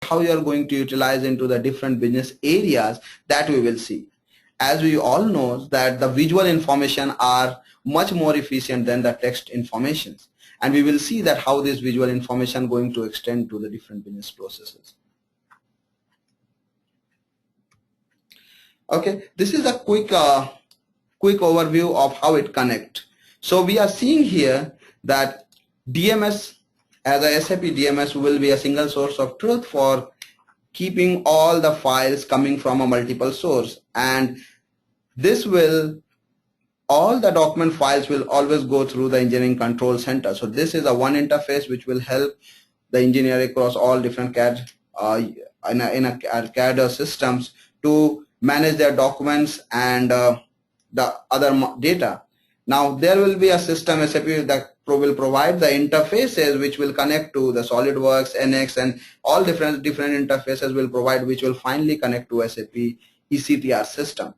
how you are going to utilize into the different business areas, that we will see. As we all know that the visual information are much more efficient than the text informations, and we will see that how this visual information going to extend to the different business processes. Okay, this is a quick overview of how it connects. So we are seeing here that DMS, as a SAP DMS, will be a single source of truth for keeping all the files coming from a multiple source, and this will, all the document files will always go through the engineering control center. So this is a one interface which will help the engineer across all different CAD in a CAD systems to manage their documents and the other data. Now there will be a system SAP that will provide the interfaces which will connect to the SolidWorks, NX, and all different interfaces will provide, which will finally connect to SAP ECTR system.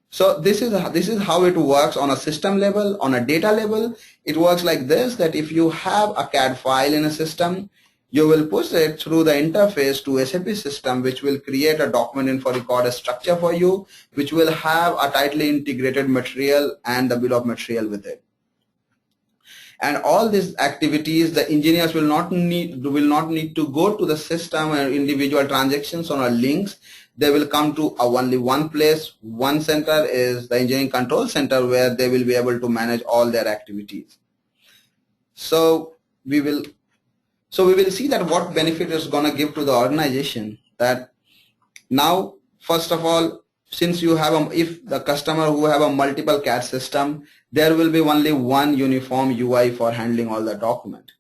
So this is how it works on a system level. On a data level, it works like this, that if you have a CAD file in a system, you will push it through the interface to SAP system, which will create a document info record structure for you, which will have a tightly integrated material and the bill of material with it. And all these activities, the engineers will not need to go to the system and individual transactions or links. They will come to only one place. One center is the engineering control center, where they will be able to manage all their activities. So we will see that what benefit is going to give to the organization. That now, first of all, since you have if the customer who have a multiple CAD system, there will be only one uniform UI for handling all the document.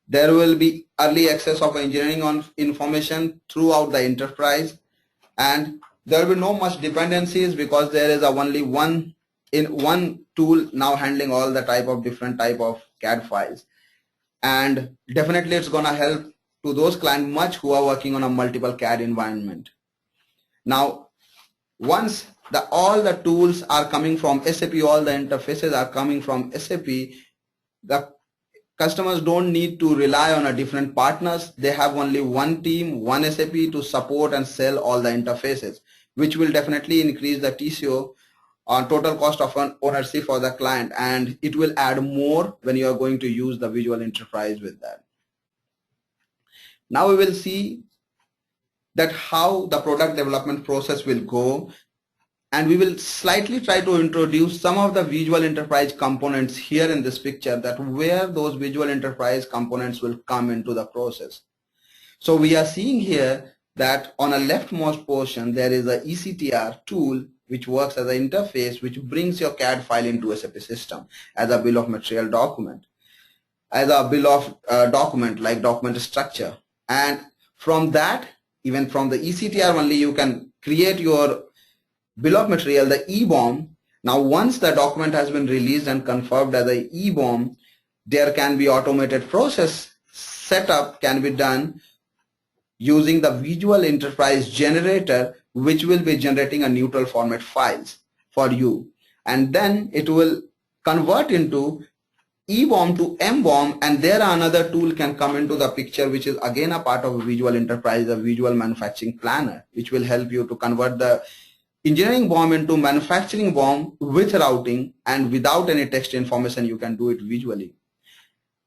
There will be early access of engineering information throughout the enterprise, and there will be no much dependencies because there is only one tool now handling all the different type of CAD files. And definitely it's going to help to those clients much who are working on a multiple CAD environment. Now, once all the tools are coming from SAP, all the interfaces are coming from SAP, the customers don't need to rely on a different partners. They have only one team, one SAP to support and sell all the interfaces, which will definitely increase the TCO on total cost of ownership for the client, and it will add more when you are going to use the visual enterprise with that. Now we will see that how the product development process will go, and we will slightly try to introduce some of the visual enterprise components here in this picture, that where those visual enterprise components will come into the process. So we are seeing here that on a leftmost portion there is a ECTR tool which works as an interface which brings your CAD file into SAP system as a bill of material document, as a bill of document like document structure. And from that, even from the ECTR only, you can create your bill of material, the EBOM. Now once the document has been released and confirmed as a EBOM, there can be automated process setup can be done using the visual enterprise generator, which will be generating a neutral format files for you, and then it will convert into EBOM to MBOM, and there another tool can come into the picture, which is again a part of a visual enterprise, a visual manufacturing planner, which will help you to convert the engineering BOM into manufacturing BOM with routing, and without any text information you can do it visually.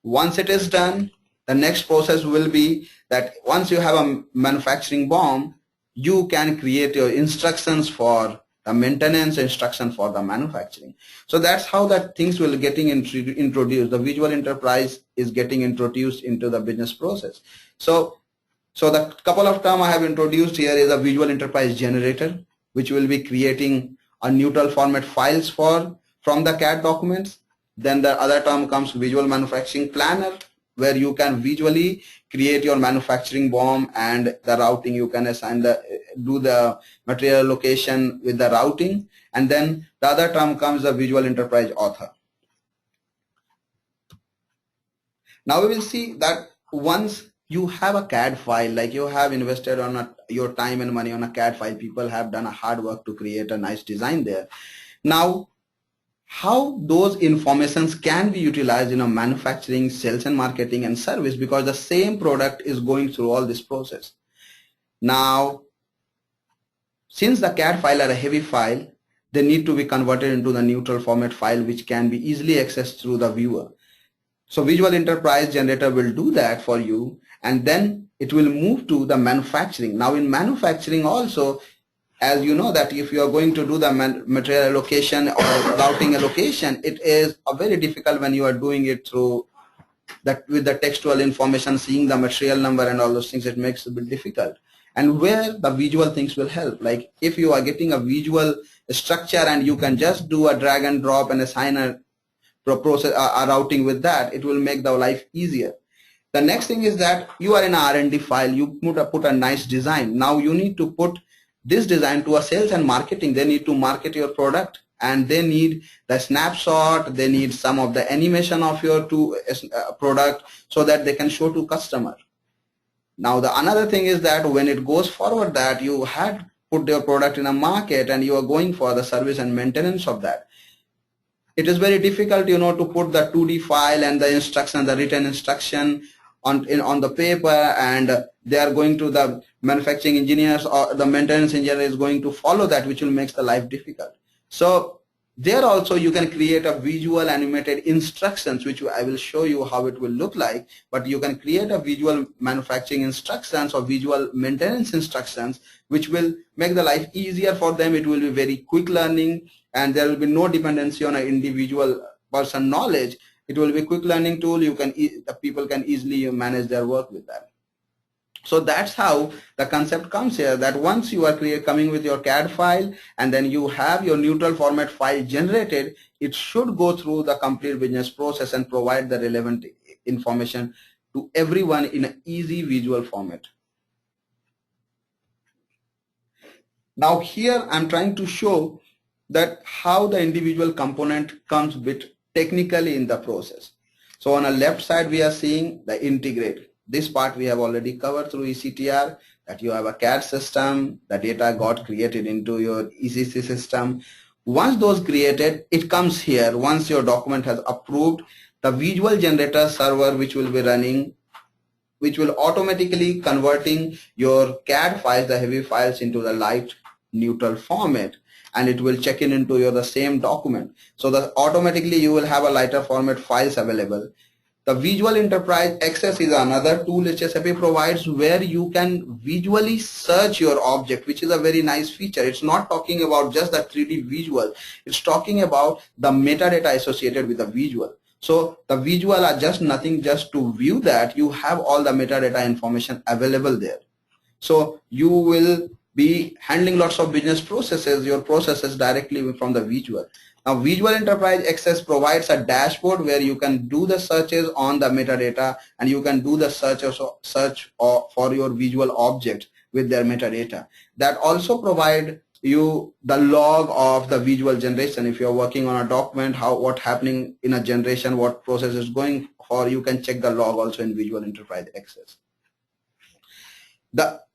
Once it is done, the next process will be that once you have a manufacturing BOM, you can create your instructions for the maintenance, instruction for the manufacturing. So that's how that things will getting introduced. The visual enterprise is getting introduced into the business process. So the couple of terms I have introduced here is a visual enterprise generator, which will be creating a neutral format files from the CAD documents. Then the other term comes visual manufacturing planner, where you can visually create your manufacturing BOM, and the routing you can assign do the material location with the routing. And then the other term comes the visual enterprise author. Now we will see that once you have a CAD file, like you have invested on your time and money on a CAD file, people have done a hard work to create a nice design there. Now, how those informations can be utilized in a manufacturing, sales and marketing and service, because the same product is going through all this process. Now, since the CAD file are a heavy file, they need to be converted into the neutral format file, which can be easily accessed through the viewer. So Visual Enterprise Generator will do that for you, and then it will move to the manufacturing. Now in manufacturing also, as you know that if you are going to do the material allocation or routing allocation, it is very difficult when you are doing it through that with the textual information, seeing the material number and all those things. It makes it a bit difficult. And where the visual things will help, like if you are getting a visual structure and you can just do a drag and drop and assign a process a routing with that, it will make the life easier. The next thing is that you are in an R&D file, you put a nice design. Now you need to put this design to a sales and marketing. They need to market your product, and they need the snapshot, they need some of the animation of your product so that they can show to customer. Now the another thing is that when it goes forward that you had put your product in a market and you are going for the service and maintenance of that, it is very difficult, you know, to put the 2D file and the instruction, the written instruction on the paper, and they are going to the manufacturing engineers or the maintenance engineer is going to follow that, which will make the life difficult. So there also you can create a visual animated instructions, which I will show you how it will look like, but you can create a visual manufacturing instructions or visual maintenance instructions, which will make the life easier for them. It will be very quick learning, and there will be no dependency on an individual person knowledge. It will be a quick learning tool. The people can easily manage their work with that. So that's how the concept comes here, that once you are coming with your CAD file and then you have your neutral format file generated, it should go through the complete business process and provide the relevant information to everyone in an easy visual format. Now here I'm trying to show that how the individual component comes bit technically in the process. So on the left side we are seeing the integrate. This part we have already covered through ECTR, that you have a CAD system, the data got created into your ECC system. Once those created, it comes here. Once your document has approved, the visual generator server which will be running, which will automatically converting your CAD files, the heavy files, into the light neutral format, and it will check in into the same document. So that automatically you will have a lighter format files available. The Visual Enterprise Access is another tool which SAP provides, where you can visually search your object, which is a very nice feature. It's not talking about just the 3D visual. It's talking about the metadata associated with the visual. So the visual are just nothing just to view that. You have all the metadata information available there. So you will be handling lots of business processes, your processes directly from the visual. Now Visual Enterprise Access provides a dashboard where you can do the searches on the metadata, and you can do the search for your visual object with their metadata. That also provide you the log of the visual generation. If you're working on a document, what happening in a generation, what process is going for, you can check the log also in Visual Enterprise Access.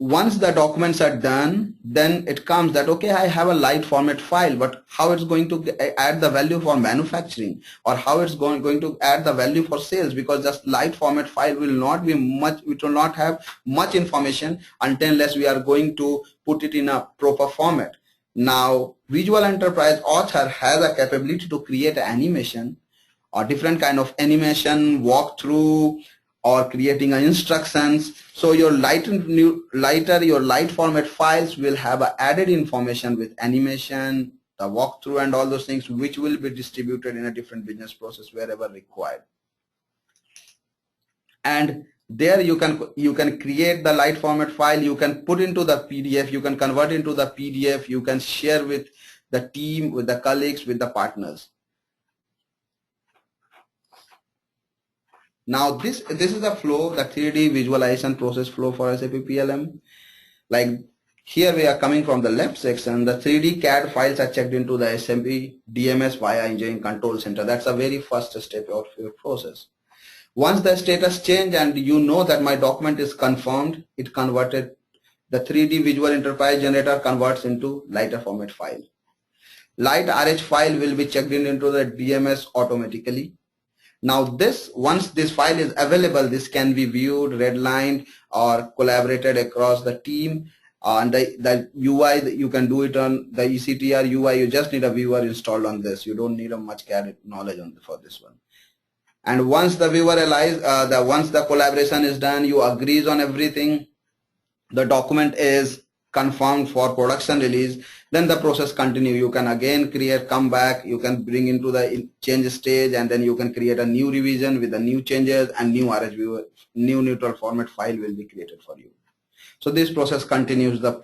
Once the documents are done, then it comes that, okay, I have a light format file, but how it's going to add the value for manufacturing, or how it's going to add the value for sales, because just light format file will not be much, it will not have much information unless we are going to put it in a proper format. Now Visual Enterprise Author has a capability to create animation or different kind of animation, walkthrough, or creating instructions. So your light format files will have added information with animation, the walkthrough, and all those things, which will be distributed in a different business process wherever required. And there you can create the light format file, you can put into the PDF, you can convert into the PDF, you can share with the team, with the colleagues, with the partners. Now this is the flow, the 3D visualization process flow for SAP PLM. Like here we are coming from the left section, the 3D CAD files are checked into the SAP DMS via Engineering Control Center. That's the very first step of your process. Once the status change and you know that my document is confirmed, it converted, the 3D Visual Enterprise Generator converts into lighter format file. Light RH file will be checked into the DMS automatically. Now this, once this file is available, this can be viewed, redlined, or collaborated across the team. And the UI, you can do it on the ECTR UI. You just need a viewer installed on this. You don't need a much CAD knowledge for this one. And once the viewer realizes, once the collaboration is done, you agrees on everything, the document is confirmed for production release, then the process continue. You can again create, come back, you can bring into the change stage, and then you can create a new revision with the new changes, and new RSViewer, new neutral format file will be created for you. So this process continues the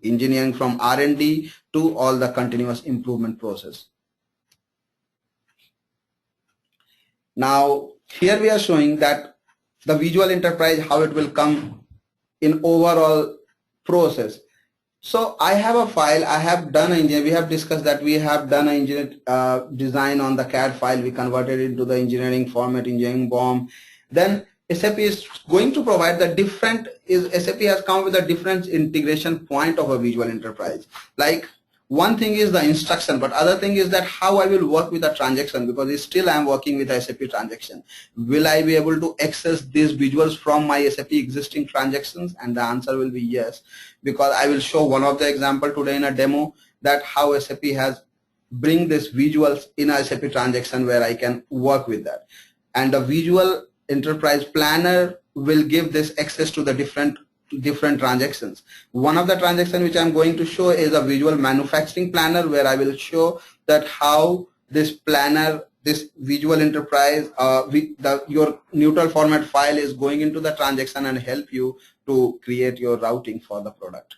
engineering from R&D to all the continuous improvement process. Now here we are showing that the visual enterprise, how it will come in overall process. So I have a file, I have done an engineering, we have discussed that we have done an engineering design on the CAD file, we converted it into the engineering format, engineering BOM. Then SAP is going to provide the different, SAP has come with a different integration point of a visual enterprise. Like one thing is the instruction, but other thing is that how I will work with a transaction, because still I am working with SAP transaction. Will I be able to access these visuals from my SAP existing transactions? And the answer will be yes, because I will show one of the example today in a demo that how SAP has bring these visuals in a SAP transaction where I can work with that. And the visual enterprise planner will give this access to the different transactions. One of the transactions which I'm going to show is a visual manufacturing planner, where I will show that how this planner, this visual enterprise, your neutral format file is going into the transaction and help you to create your routing for the product.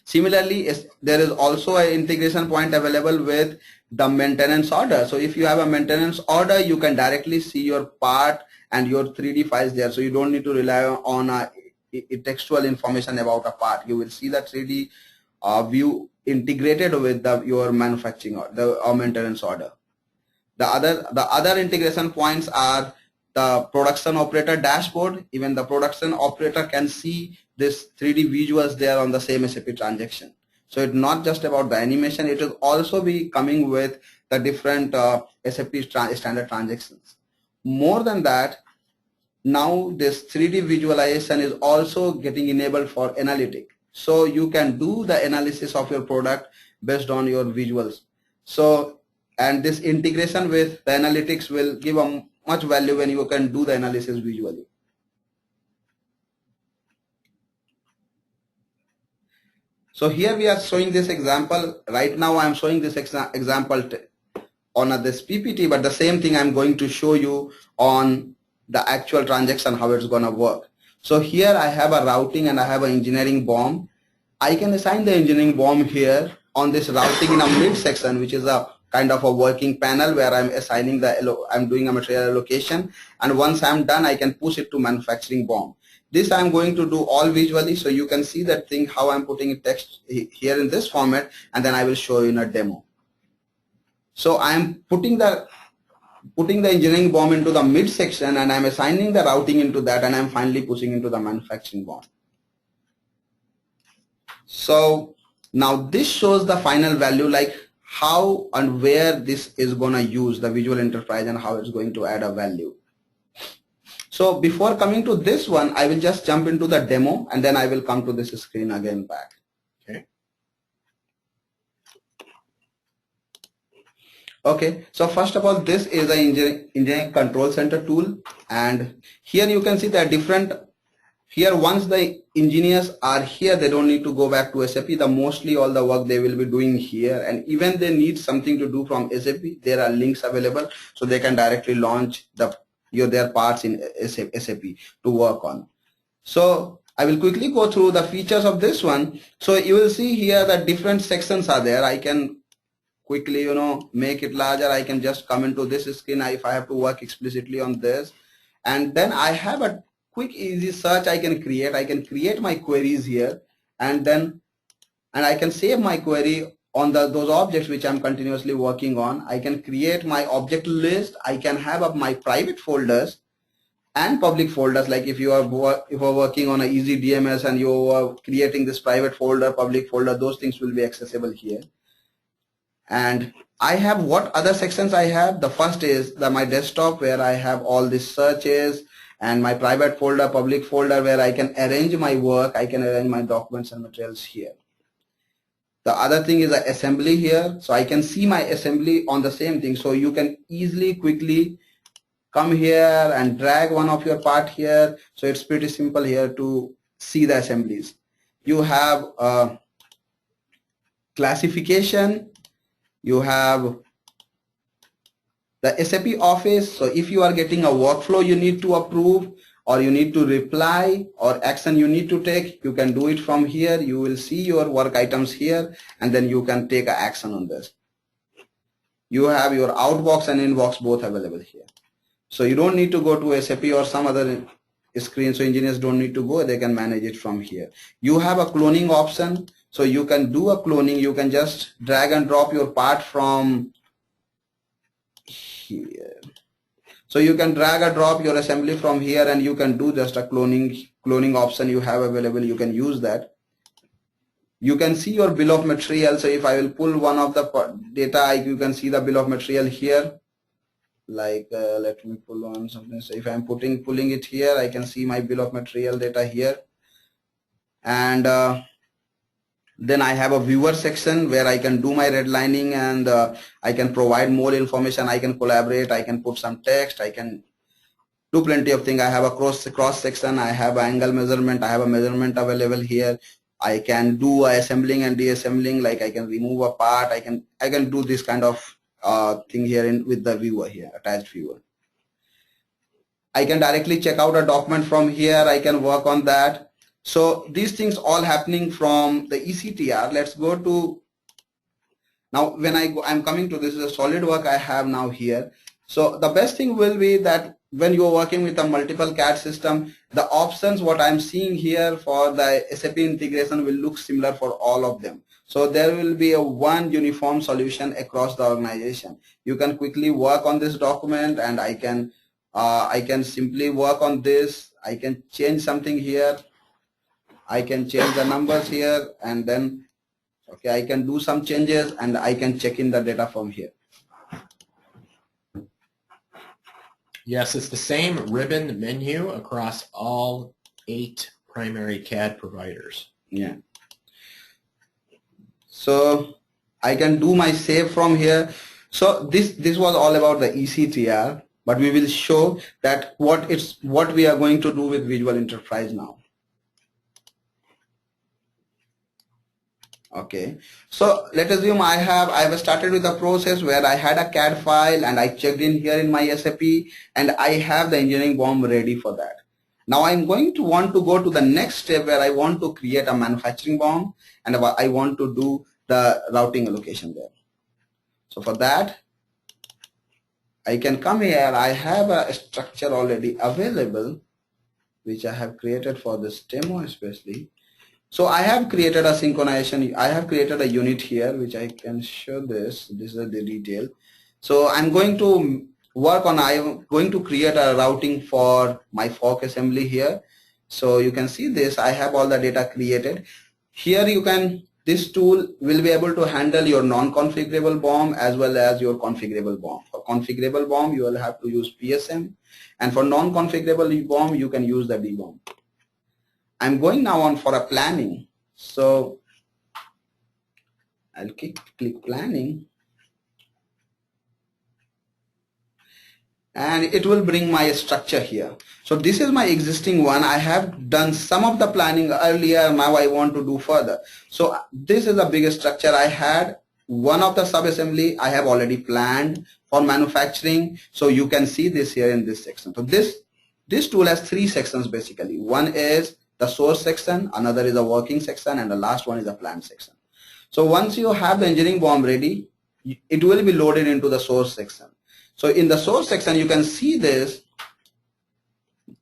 Similarly, there is also an integration point available with the maintenance order. So if you have a maintenance order, you can directly see your part and your 3D files there. So you don't need to rely on a textual information about a part. You will see the 3D view integrated with your manufacturing or the maintenance order. The other integration points are the production operator dashboard. Even the production operator can see this 3D visuals there on the same SAP transaction. So it's not just about the animation, it will also be coming with the different SAP standard transactions. More than that, now this 3D visualization is also getting enabled for analytic. So you can do the analysis of your product based on your visuals. So, and this integration with the analytics will give a much value when you can do the analysis visually. So here we are showing this example. Right now I am showing this example on this PPT, but the same thing I'm going to show you on the actual transaction, how it's going to work. So here I have a routing and I have an engineering BOM. I can assign the engineering BOM here on this routing in a mid section, which is a kind of a working panel where I'm assigning I'm doing a material allocation, and once I'm done I can push it to manufacturing BOM. This I'm going to do all visually, so you can see that thing how I'm putting it text here in this format, and then I will show you in a demo. So I'm putting the engineering BOM into the mid section, and I'm assigning the routing into that, and I'm finally pushing into the manufacturing BOM. So now this shows the final value, like how and where this is going to use the visual enterprise and how it's going to add a value. So before coming to this one, I will just jump into the demo, and then I will come to this screen again back. Okay. Okay, so first of all, this is the engineering control center tool, and here you can see that different. Here, once the engineers are here, they don't need to go back to SAP. Mostly all the work they will be doing here, and even they need something to do from SAP, there are links available, so they can directly launch their parts in SAP to work on. So I will quickly go through the features of this one. So you will see here that different sections are there. I can quickly, make it larger. I can just come into this screen if I have to work explicitly on this, and then I have a quick easy search I can create. I can create my queries here, and I can save my query on those objects which I'm continuously working on. I can create my object list. I can have up my private folders and public folders. Like if you are working on an easy DMS and you are creating this private folder, public folder, those things will be accessible here. And I have what other sections I have. The first is my desktop, where I have all these searches, and my private folder, public folder, where I can arrange my work, I can arrange my documents and materials here. The other thing is the assembly here, so I can see my assembly on the same thing. So you can easily, quickly come here and drag one of your part here. So it's pretty simple here to see the assemblies. You have classification, you have the SAP Office. So if you are getting a workflow you need to approve, or you need to reply, or action you need to take, you can do it from here. You will see your work items here, and then you can take an action on this. You have your outbox and inbox both available here. So you don't need to go to SAP or some other screen, so engineers don't need to go, they can manage it from here. You have a cloning option, so you can do a cloning. You can just drag and drop your part from here. So you can drag and drop your assembly from here, and you can do just a cloning option you have available. You can use that. You can see your bill of material. So if I will pull one of the data, you can see the bill of material here. Like let me pull on something. So if I'm pulling it here, I can see my bill of material data here. And then I have a viewer section where I can do my redlining, and I can provide more information. I can collaborate, I can put some text, I can do plenty of things. I have a cross section, I have an angle measurement, I have a measurement available here. I can do assembling and deassembling, like I can remove a part, I can do this kind of thing here with the viewer here, attached viewer. I can directly check out a document from here, I can work on that. So these things all happening from the ECTR. Let's go to, now when I'm coming to this is a SolidWorks I have now here. So the best thing will be that when you're working with a multiple CAD system, the options what I'm seeing here for the SAP integration will look similar for all of them. So there will be a one uniform solution across the organization. You can quickly work on this document, and I can simply work on this. I can change something here. I can change the numbers here, and then okay, I can do some changes, and I can check in the data from here. Yes, it's the same ribbon menu across all 8 primary CAD providers. Yeah. So I can do my save from here. So this was all about the ECTR, but we will show that what we are going to do with Visual Enterprise now. Okay, so let's assume I have started with a process where I had a CAD file, and I checked in here in my SAP, and I have the engineering BOM ready for that. Now I'm going to want to go to the next step where I want to create a manufacturing BOM, and I want to do the routing allocation there. So for that, I can come here. I have a structure already available, which I have created for this demo especially. So I have created a synchronization. I have created a unit here, which I can show this. This is the detail. So I'm going to work on, I'm going to create a routing for my fork assembly here. So you can see this. I have all the data created. Here you can, this tool will be able to handle your non-configurable BOM as well as your configurable BOM. For configurable BOM, you will have to use PSM. And for non-configurable BOM, you can use the DBOM. I'm going now on for a planning. So I'll click planning, and it will bring my structure here. So this is my existing one. I have done some of the planning earlier. Now I want to do further. So this is the biggest structure I had. One of the sub-assembly I have already planned for manufacturing. So you can see this here in this section. So this tool has 3 sections basically. One is the source section, another is a working section, and the last one is a plan section. So once you have the engineering BOM ready, it will be loaded into the source section. So in the source section, you can see this.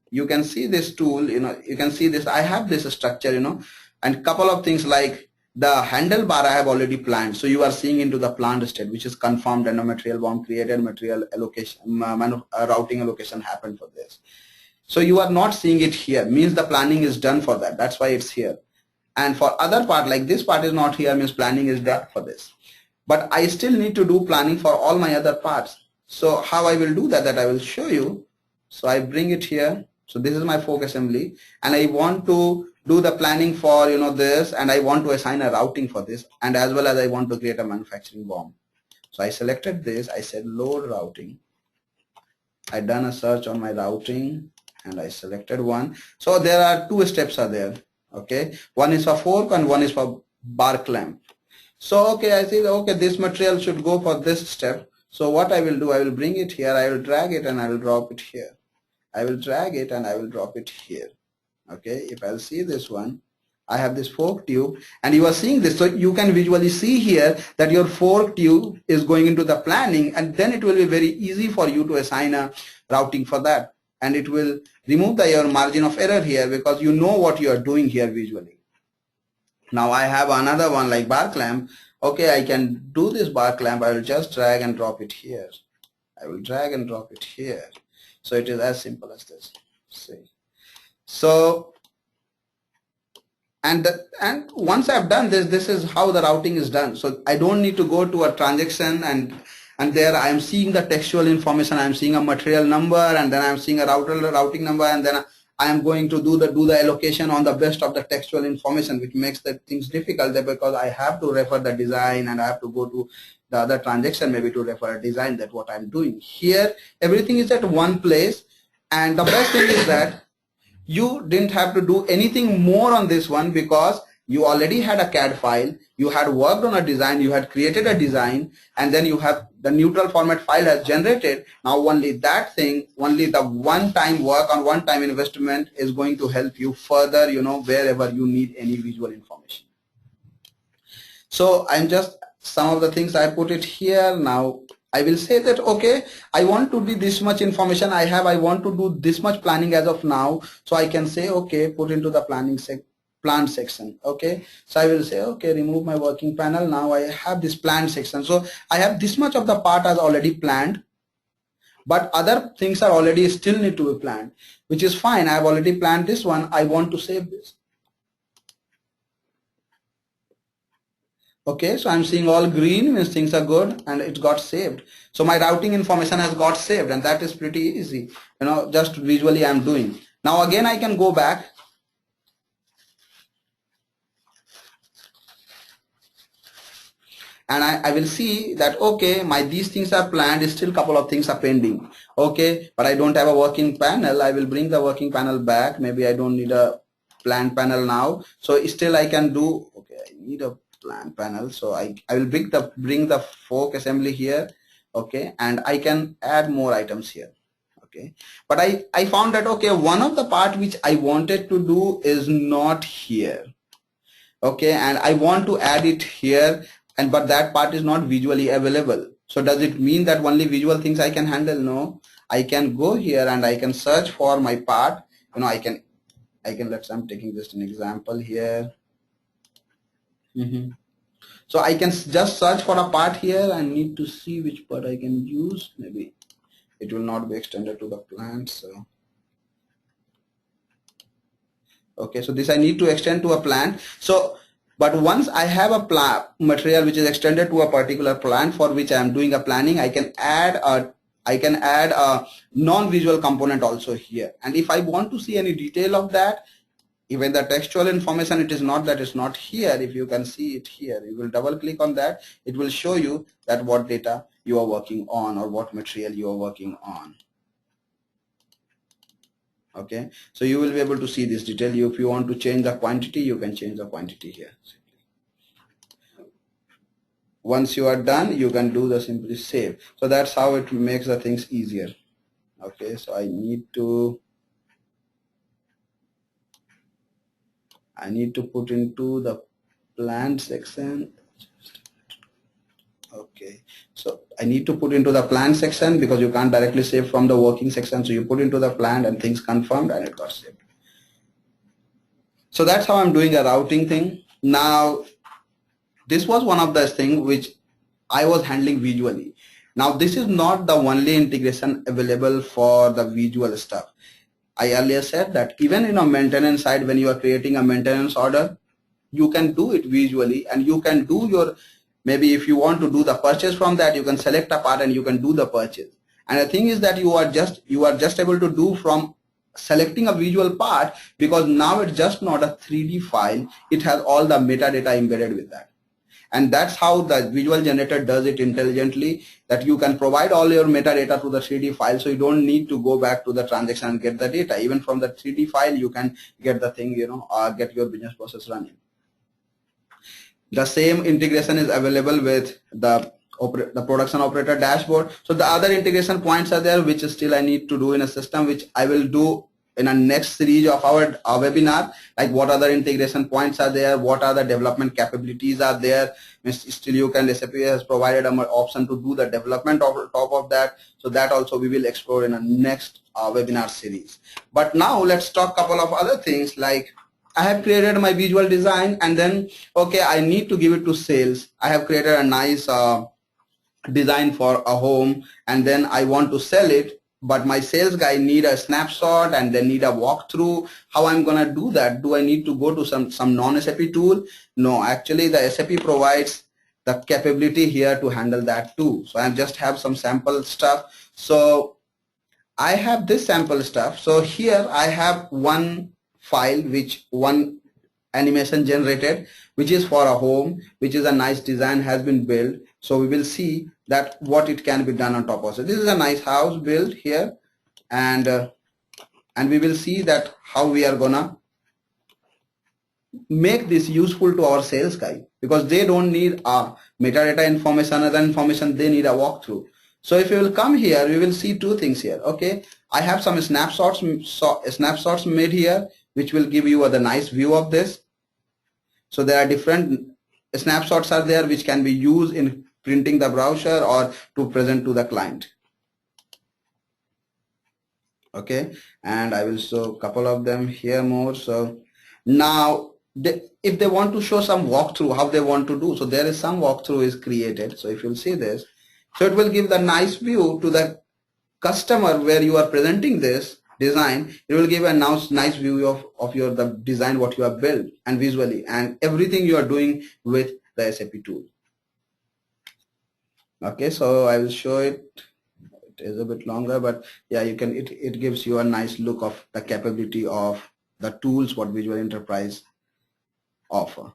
You can see this tool. You can see this. I have this structure. And couple of things like the handlebar I have already planned. So you are seeing into the planned state, which is confirmed, and a material BOM created, material allocation, routing allocation happened for this. So you are not seeing it here, means the planning is done for that. That's why it's here. And for other part, like this part is not here, means planning is done for this. but I still need to do planning for all my other parts. So how I will do that, I will show you. So I bring it here. So this is my fork assembly, and I want to do the planning for this, and I want to assign a routing for this, and as well as I want to create a manufacturing BOM. So I selected this, I said load routing. I done a search on my routing and I selected one. So there are two steps are there. Okay, one is for fork and one is for bar clamp. So okay, I see, okay, this material should go for this step. So what I will do, I will bring it here, I will drag it and I will drop it here. I will drag it and I will drop it here. Okay, if I'll see this one, I have this fork tube and you are seeing this, so you can visually see here that your fork tube is going into the planning, and then it will be very easy for you to assign a routing for that, and it will remove your margin of error here because you know what you are doing here visually. Now I have another one like bar clamp. Okay, I can do this bar clamp. I will just drag and drop it here. I will drag and drop it here. So it is as simple as this. See. So and once I've done this, this is how the routing is done. So I don't need to go to a transaction and there I am seeing the textual information. I am seeing a material number, and then I am seeing a routing number, and then I am going to do the allocation on the best of the textual information, which makes the things difficult there because I have to refer the design and I have to go to the other transaction maybe to refer a design. That what I'm doing here. Everything is at one place, and the best thing is that you didn't have to do anything more on this one because you already had a CAD file, you had worked on a design, you had created a design, and then you have the neutral format file has generated. Now only that thing, only the one-time work on one-time investment is going to help you further, wherever you need any visual information. So I'm just, some of the things I put it here. Now I will say that, okay, I want to do this much information I have, I want to do this much planning as of now. So I can say, okay, put into the plan section. Okay, so I will say, okay, remove my working panel. Now I have this plan section. So I have this much of the part as already planned, but other things are already still need to be planned, which is fine. I have already planned this one. I want to save this. Okay, so I'm seeing all green means things are good and it got saved. So my routing information has got saved, and that is pretty easy. Just visually I'm doing. Now again I can go back. And I will see that, okay, these things are planned, still couple of things are pending. Okay, but I don't have a working panel. I will bring the working panel back. Maybe I don't need a plan panel now. So still I can do, okay, I need a plan panel. So I will bring the fork assembly here. Okay, and I can add more items here. Okay, but I found that, okay, one of the part which I wanted to do is not here. Okay, and I want to add it here, but that part is not visually available. So does it mean that only visual things I can handle? No, I can go here and I can search for my part. I can I'm taking just an example here. So I can just search for a part here. I need to see which part I can use. Maybe it will not be extended to the plant. So okay, so this I need to extend to a plant. So but once I have a material which is extended to a particular plant for which I am doing a planning, I can add a non-visual component also here. And if I want to see any detail of that, even the textual information, it is not that it's not here. If you can see it here, you will double click on that. It will show you that what data you are working on or what material you are working on. Okay, so you will be able to see this detail. If you want to change the quantity, you can change the quantity here. Once you are done, you can do the simply save. So that's how it makes the things easier. Okay, so I need to put into the plan section. Okay, so I need to put into the plan section because you can't directly save from the working section. So you put into the plan and things confirmed and it got saved. So that's how I'm doing a routing thing. Now, this was one of the things which I was handling visually. Now, this is not the only integration available for the visual stuff. I earlier said that even in a maintenance side, when you are creating a maintenance order, you can do it visually and you can do your maybe if you want to do the purchase from that, you can select a part and you can do the purchase. And the thing is that you are just able to do from selecting a visual part, because now it's just not a 3D file, it has all the metadata embedded with that. And that's how the visual generator does it intelligently, that you can provide all your metadata to the 3D file, so you don't need to go back to the transaction and get the data. Even from the 3D file you can get the thing, get your business process running. The same integration is available with the production operator dashboard. So the other integration points are there, which still I need to do in a system, which I will do in a next series of our webinar, like what other integration points are there, what are the development capabilities are there. Still you can, SAP has provided an option to do the development on top of that. So that also we will explore in a next webinar series. But now let's talk a couple of other things, like I have created my visual design, and then, okay, I need to give it to sales. I have created a nice design for a home, and then I want to sell it, but my sales guy need a snapshot and they need a walkthrough. How I'm gonna do that? Do I need to go to some non-SAP tool? No, actually the SAP provides the capability here to handle that too. So I just have some sample stuff. So I have this sample stuff. So here I have one file, one animation generated, which is for a home, which is a nice design, has been built. So we will see that what it can be done on top of it. So this is a nice house built here, and we will see that how we are gonna make this useful to our sales guy, because they don't need a metadata information, other information, they need a walkthrough. So if you will come here, we will see two things here. Okay, I have some snapshots made here, which will give you the nice view of this. So there are different snapshots are there, which can be used in printing the brochure or to present to the client. Okay, and I will show a couple of them here more. So now if they want to show some walkthrough, how they want to do, so there is some walkthrough is created. So if you'll see this, so it will give the nice view to the customer where you are presenting this design. It will give a nice view of the design, what you have built, and visually, and everything you are doing with the SAP tool. Okay, so I will show it. It is a bit longer, but yeah, you can. It gives you a nice look of the capability of the tools what Visual Enterprise offer.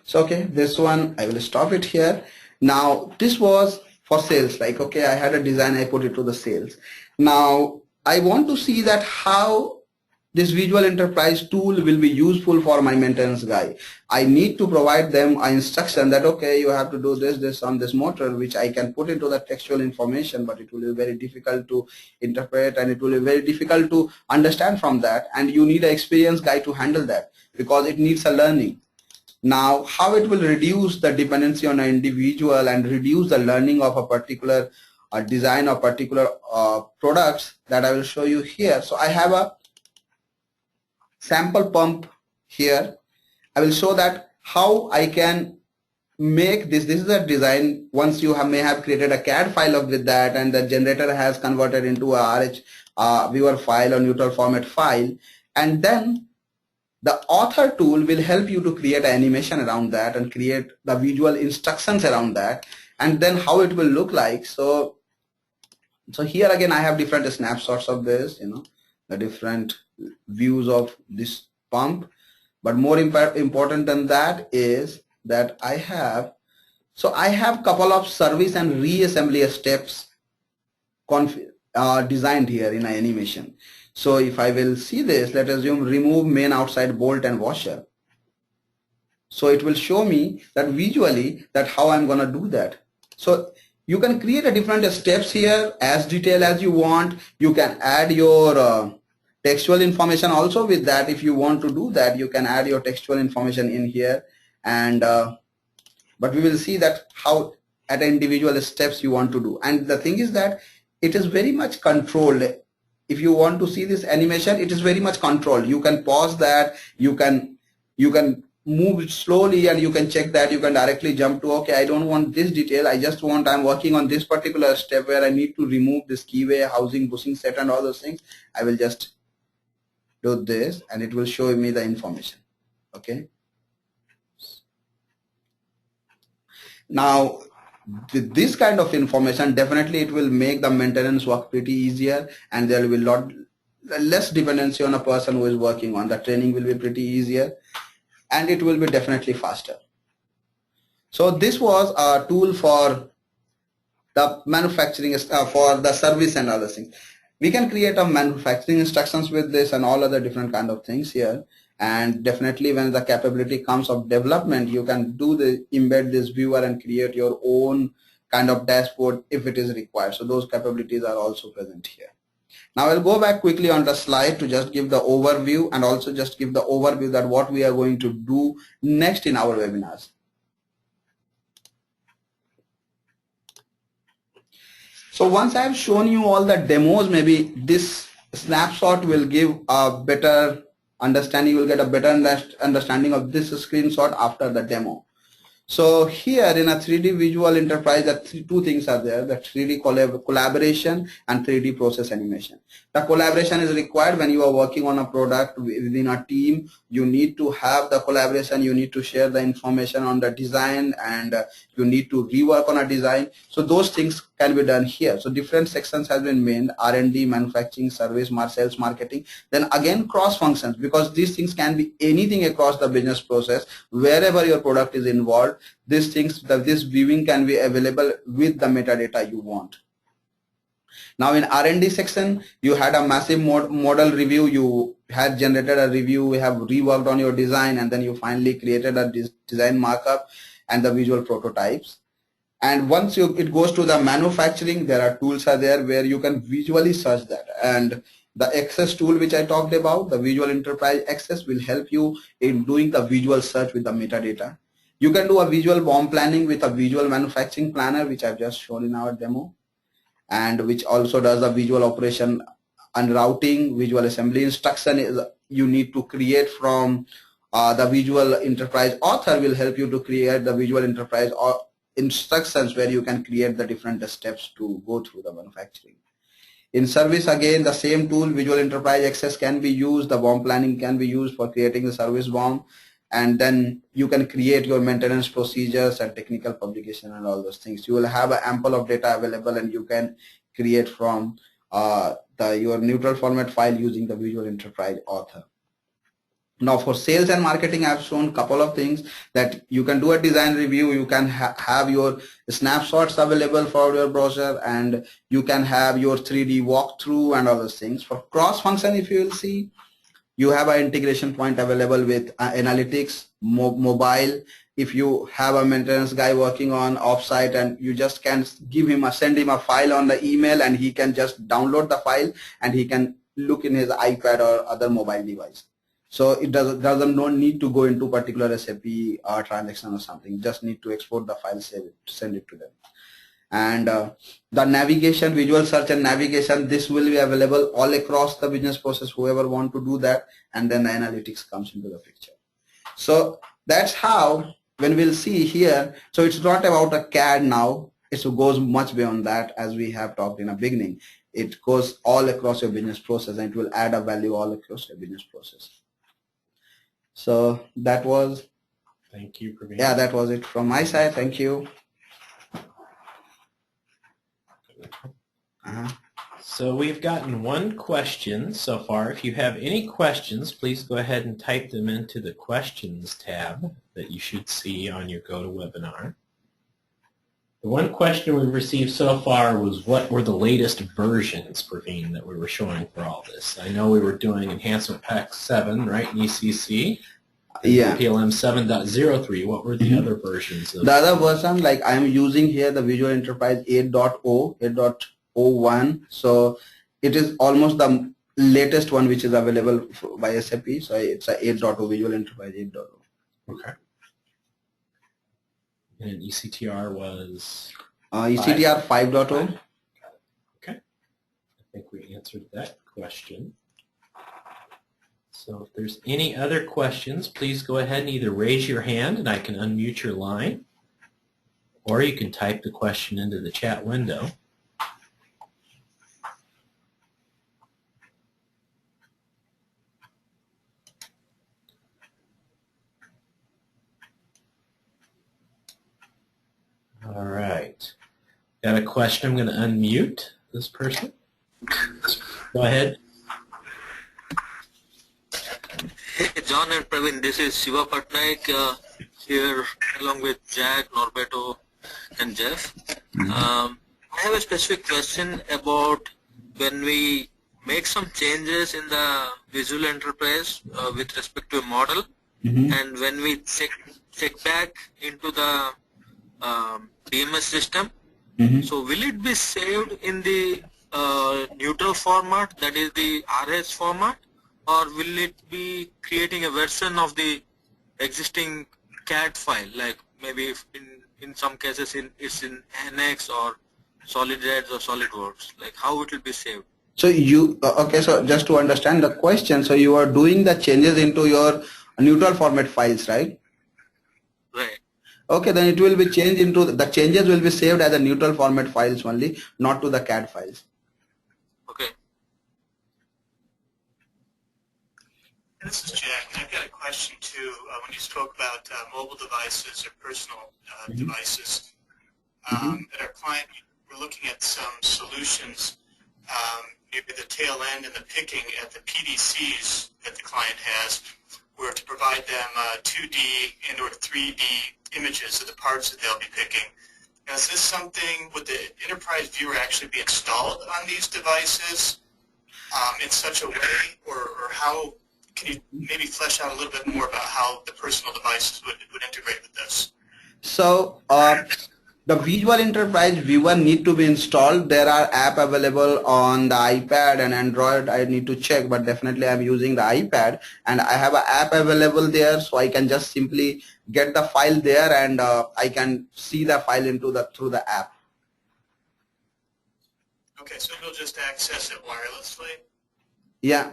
So okay, this one I will stop it here. Now this was for sales, like, okay, I had a design, I put it to the sales. Now I want to see that how this Visual Enterprise tool will be useful for my maintenance guy. I need to provide them an instruction that, okay, you have to do this on this motor, which I can put into the textual information, but it will be very difficult to interpret, and it will be very difficult to understand from that, and you need an experienced guy to handle that, because it needs a learning. Now, how it will reduce the dependency on an individual and reduce the learning of a particular design or particular products, that I will show you here. So I have a sample pump here. I will show that how I can make this. This is a design. Once you may have created a CAD file with that, and the generator has converted into a RH viewer file or neutral format file, and then the author tool will help you to create an animation around that and create the visual instructions around that, and then how it will look like. So here again I have different snapshots of this, the different views of this pump. But more important than that is that I have couple of service and reassembly steps designed here in an animation. So if I will see this, let us assume remove main outside bolt and washer. So it will show me that visually that how I'm gonna do that. So you can create a different steps here as detailed as you want. You can add your textual information also with that. If you want to do that, you can add your textual information in here, and but we will see that how at individual steps you want to do. And the thing is that it is very much controlled. If you want to see this animation, it is very much controlled. You can pause that, you can move slowly, and you can check that. You can directly jump to, okay, I don't want this detail, I just want, I'm working on this particular step where I need to remove this keyway, housing, bushing set, and all those things. I will just do this, and it will show me the information. Okay, Now, with this kind of information, definitely it will make the maintenance work pretty easier, and there will be lot less dependency on a person who is working on. The training will be pretty easier, and it will be definitely faster. So this was a tool for the manufacturing, for the service and other things. We can create a manufacturing instructions with this and all other different kind of things here. And definitely when the capability comes of development, you can do the embed this viewer and create your own kind of dashboard if it is required. So those capabilities are also present here. Now I'll go back quickly on the slide to just give the overview and also just give the overview that what we are going to do next in our webinars. So once I have shown you all the demos, maybe this snapshot will give a better understanding. You will get a better understanding of this screenshot after the demo. So here in a 3D visual enterprise, two things are there: the 3D collaboration and 3D process animation. The collaboration is required when you are working on a product within a team. You need to have the collaboration, you need to share the information on the design, and you need to rework on a design. So those things can be done here. So different sections have been made: R&D, manufacturing, service, sales, marketing. Then again cross functions, because these things can be anything across the business process. Wherever your product is involved, these things, this viewing can be available with the metadata you want. Now in R&D section, you had a massive model review. You had generated a review, you have reworked on your design, and then you finally created a design markup and the visual prototypes. And once it goes to the manufacturing, there are tools are there where you can visually search that. And the access tool which I talked about, the visual enterprise access, will help you in doing the visual search with the metadata. You can do a visual BOM planning with a visual manufacturing planner, which I've just shown in our demo, and which also does a visual operation and routing. Visual assembly instruction is you need to create from the visual enterprise author will help you to create the visual enterprise or instructions where you can create the different steps to go through the manufacturing. In service, again, the same tool, visual enterprise access, can be used. The BOM planning can be used for creating the service BOM, and then you can create your maintenance procedures and technical publication and all those things. You will have an ample of data available, and you can create from your neutral format file using the visual enterprise author. Now for sales and marketing, I've shown a couple of things that you can do a design review, you can have your snapshots available for your browser, and you can have your 3D walkthrough and all those things. For cross function, if you will see, you have an integration point available with analytics, mobile. If you have a maintenance guy working on offsite, and you just can send him a file on the email, and he can just download the file and he can look in his iPad or other mobile device. So it doesn't no need to go into particular SAP transaction or something. Just need to export the file, save it, send it to them. And the navigation, visual search and navigation, this will be available all across the business process, whoever want to do that, and then the analytics comes into the picture. So that's how, when we'll see here, so it's not about a CAD now, it goes much beyond that, as we have talked in the beginning. It goes all across your business process, and it will add a value all across your business process. So that was, thank you, Praveen. Yeah, that was it from my side. Thank you. So we've gotten one question so far. If you have any questions, please go ahead and type them into the questions tab that you should see on your GoToWebinar. The one question we received so far was, what were the latest versions, Praveen, that we were showing for all this? I know we were doing Enhancement Pack 7, right, in ECC? Yeah. PLM 7.03. What were the other versions of? The other version, like I'm using here, the Visual Enterprise 8.0, 8.01. So it is almost the latest one which is available by SAP. So it's a 8.0, Visual Enterprise 8.0. Okay. And ECTR was? ECTR 5.0. Okay. I think we answered that question. So if there's any other questions, please go ahead and either raise your hand and I can unmute your line, or you can type the question into the chat window. Got a question. I'm going to unmute this person. Go ahead. Hey, John and Praveen, this is Shiva Patnaik here along with Jack, Norberto, and Jeff. I have a specific question about when we make some changes in the visual enterprise with respect to a model, and when we check back into the DMS system, so will it be saved in the neutral format, that is the RH format, or will it be creating a version of the existing CAD file, like maybe if in some cases it's in NX or SolidReds or SolidWorks, like how it will be saved? So you, okay, so just to understand the question, so you are doing the changes into your neutral format files, right? Right. Okay, then it will be changed into, the changes will be saved as a neutral format files only, not to the CAD files. Okay. This is Jack. I've got a question too. When you spoke about mobile devices or personal devices, at our client, we're looking at some solutions near the tail end and the picking at the PDCs that the client has, where to provide them 2D and or 3D images of the parts that they'll be picking. Now, is this something, would the enterprise viewer actually be installed on these devices in such a way, or how, can you maybe flesh out a little bit more about how the personal devices would integrate with this? So the visual enterprise viewer need to be installed. There are app available on the iPad and Android. I need to check, but definitely I'm using the iPad and I have an app available there, so I can just simply get the file there and I can see the file through the app. Okay, so you'll just access it wirelessly? Yeah.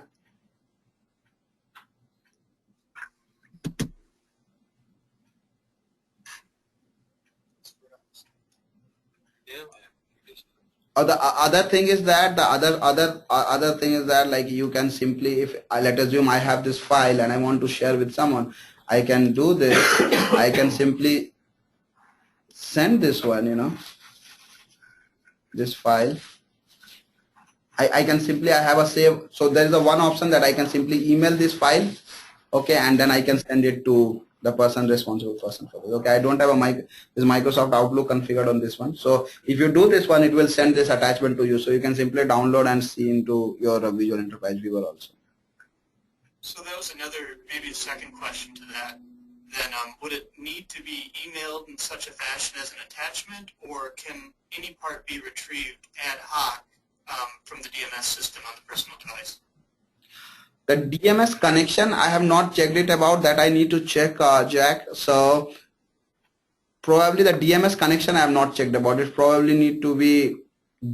The other thing is that other thing is that, like, you can simply, if let assume I have this file and I want to share with someone, I can do this. I can simply send this one, you know, this file. I can simply, I have a save. So there is a one option that I can simply email this file, okay, and then I can send it to the person responsible person for this. Okay, I don't have a this Microsoft Outlook configured on this one. So if you do this one, it will send this attachment to you. So you can simply download and see into your Visual Enterprise Viewer also. So that was another, maybe a second question to that. Then would it need to be emailed in such a fashion as an attachment, or can any part be retrieved ad hoc from the DMS system on the personal device? The DMS connection, I have not checked it about that. I need to check, Jack. So probably the DMS connection I have not checked about it. Probably need to be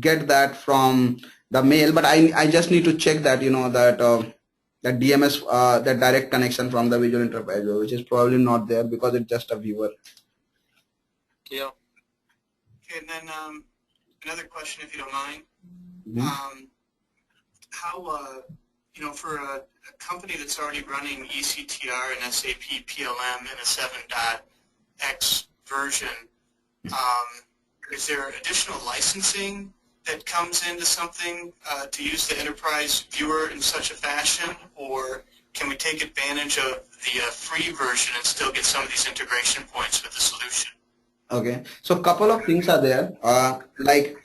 get that from the mail, but I just need to check that, you know, that that DMS, that direct connection from the Visual Enterprise, which is probably not there because it's just a viewer. Yeah. Okay, and then another question, if you don't mind. How you know, for a company that's already running ECTR and SAP PLM in a 7.x version, is there additional licensing that comes into something to use the enterprise viewer in such a fashion, or can we take advantage of the free version and still get some of these integration points with the solution? Okay, so a couple of things are there. Like,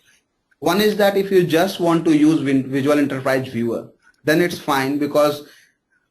one is that if you just want to use Visual Enterprise Viewer, then it's fine, because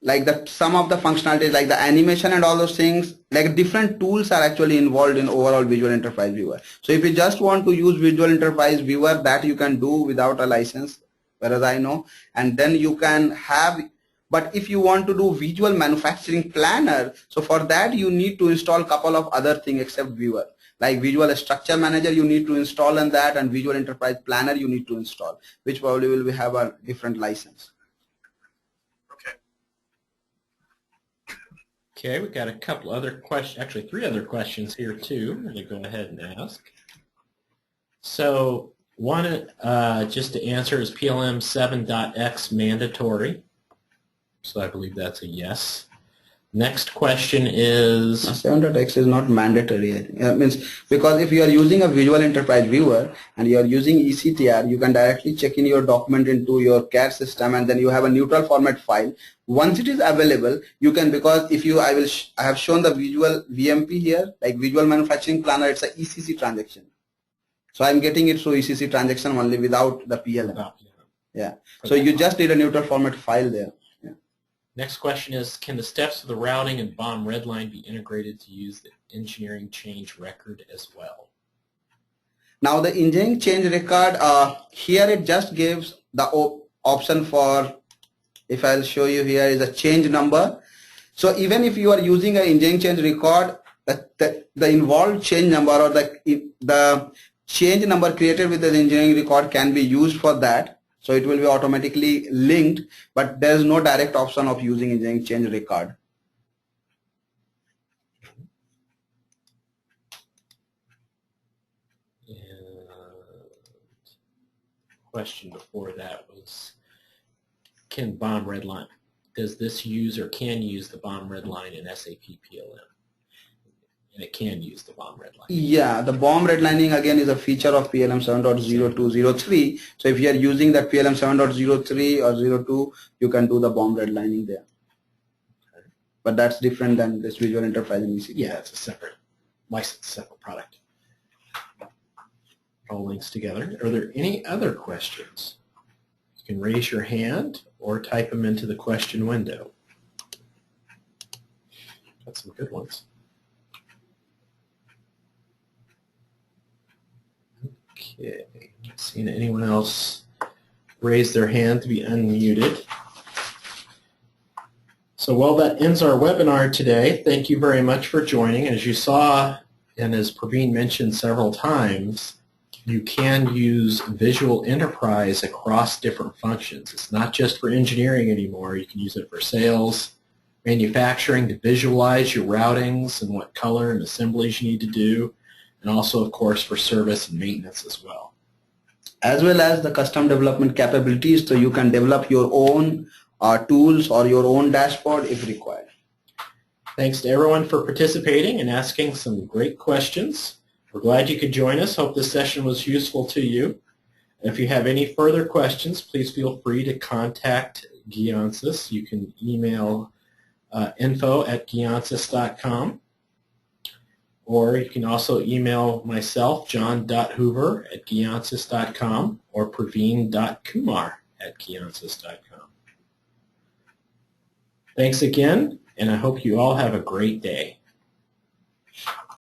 like some of the functionalities like the animation and all those things, like different tools are actually involved in overall Visual Enterprise Viewer. So if you just want to use Visual Enterprise Viewer, that you can do without a license, whereas I know, and then you can have, but if you want to do Visual Manufacturing Planner, so for that you need to install a couple of other things except Viewer. Like Visual Structure Manager you need to install on that, and Visual Enterprise Planner you need to install, which probably will have a different license. Okay, we've got a couple other questions, actually 3 other questions here too. I'm going to go ahead and ask. So one, just to answer, is PLM 7.x mandatory? So I believe that's a yes. Next question is... 7.x is not mandatory, I think. Means because if you are using a visual enterprise viewer and you are using ECTR, you can directly check in your document into your CAD system, and then you have a neutral format file. Once it is available, you can, because if you, I have shown the visual VMP here, like visual manufacturing planner, it's a ECC transaction. So I'm getting it through ECC transaction only without the PLM. Yeah. So you just need a neutral format file there. Next question is, can the steps of the routing and BOM redline be integrated to use the engineering change record as well? Now the engineering change record, here it just gives the option for, if I'll show you here, is a change number. So even if you are using an engineering change record, the involved change number or the change number created with the engineering record can be used for that. So it will be automatically linked, but there is no direct option of using engineering change record. And question before that was, can BOM redline, does this use or can use the BOM redline in SAP PLM? And it can use the BOM redline. Yeah, the BOM redlining again is a feature of PLM 7.0203. So if you are using that PLM 7.03 or 02, you can do the BOM redlining there. Okay. But that's different than this visual enterprise and ECTR. Yeah, it's a separate license, separate product. All links together. Are there any other questions? You can raise your hand or type them into the question window. Got some good ones. Okay, not seeing anyone else raise their hand to be unmuted. So well, that ends our webinar today. Thank you very much for joining. As you saw, and as Praveen mentioned several times, you can use Visual Enterprise across different functions. It's not just for engineering anymore. You can use it for sales, manufacturing to visualize your routings and what color and assemblies you need to do, and also, of course, for service and maintenance as well. As well as the custom development capabilities, so you can develop your own tools or your own dashboard if required. Thanks to everyone for participating and asking some great questions. We're glad you could join us. Hope this session was useful to you. If you have any further questions, please feel free to contact GyanSys. You can email info@gyansys.com. Or you can also email myself, john.hoover@gyansys.com, or praveen.kumar@gyansys.com. Thanks again, and I hope you all have a great day.